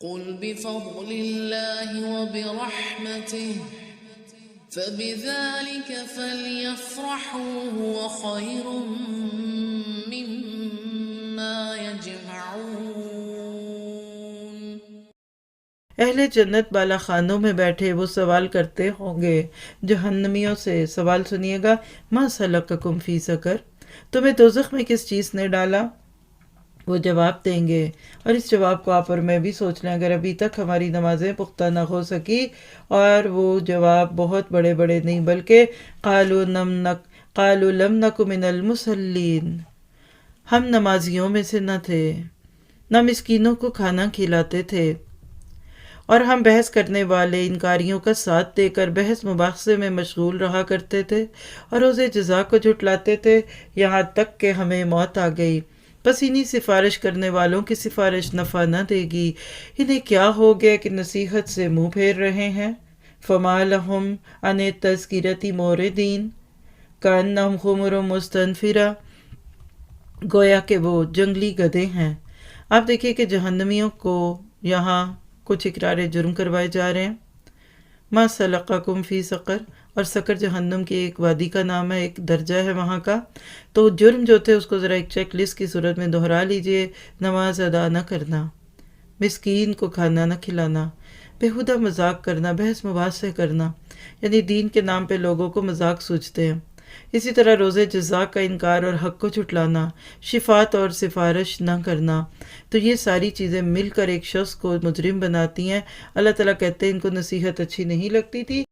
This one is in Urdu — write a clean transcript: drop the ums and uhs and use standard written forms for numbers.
قل بفضل الله وبرحمته فبذلك فليفرحوا هو خير مما يجمعون۔ اہل جنت بالا خانوں میں بیٹھے وہ سوال کرتے ہوں گے جہنمیوں سے۔ سوال سنیے گا، ما سلککم فی سقر، تمہیں دوزخ میں کس چیز نے ڈالا؟ وہ جواب دیں گے، اور اس جواب کو آپ اور میں بھی سوچ لیں، اگر ابھی تک ہماری نمازیں پختہ نہ ہو سکی، اور وہ جواب بہت بڑے بڑے نہیں، بلکہ قالوا لم نک من المصلین، ہم نمازیوں میں سے نہ تھے، نہ مسکینوں کو کھانا کھلاتے تھے، اور ہم بحث کرنے والے انکاریوں کا ساتھ دے کر بحث مباحثے میں مشغول رہا کرتے تھے، اور روز جزا کو جھٹلاتے تھے، یہاں تک کہ ہمیں موت آ گئی۔ بس انہی سفارش کرنے والوں کی سفارش نفع نہ دے گی، انہیں کیا ہو گیا کہ نصیحت سے منہ پھیر رہے ہیں۔ فما لہم عن التذکرۃ معرضین کأنہم حمر مستنفرہ، گویا کہ وہ جنگلی گدھے ہیں۔ آپ دیکھیے کہ جہنمیوں کو یہاں کچھ اقرار جرم کروائے جا رہے ہیں۔ ما سلککم فی سقر، اور سقر جہنم کی ایک وادی کا نام ہے، ایک درجہ ہے وہاں کا۔ تو جرم جو تھے اس کو ذرا ایک چیک لسٹ کی صورت میں دہرا لیجئے: نماز ادا نہ کرنا، مسکین کو کھانا نہ کھلانا، بیہودہ مذاق کرنا، بحث مباحثے کرنا، یعنی دین کے نام پہ لوگوں کو مذاق سوچتے ہیں۔ اسی طرح روزے جزا کا انکار اور حق کو جھٹلانا، شفاعت اور سفارش نہ کرنا، تو یہ ساری چیزیں مل کر ایک شخص کو مجرم بناتی ہیں۔ اللہ تعالیٰ کہتے ہیں ان کو نصیحت اچھی نہیں لگتی تھی،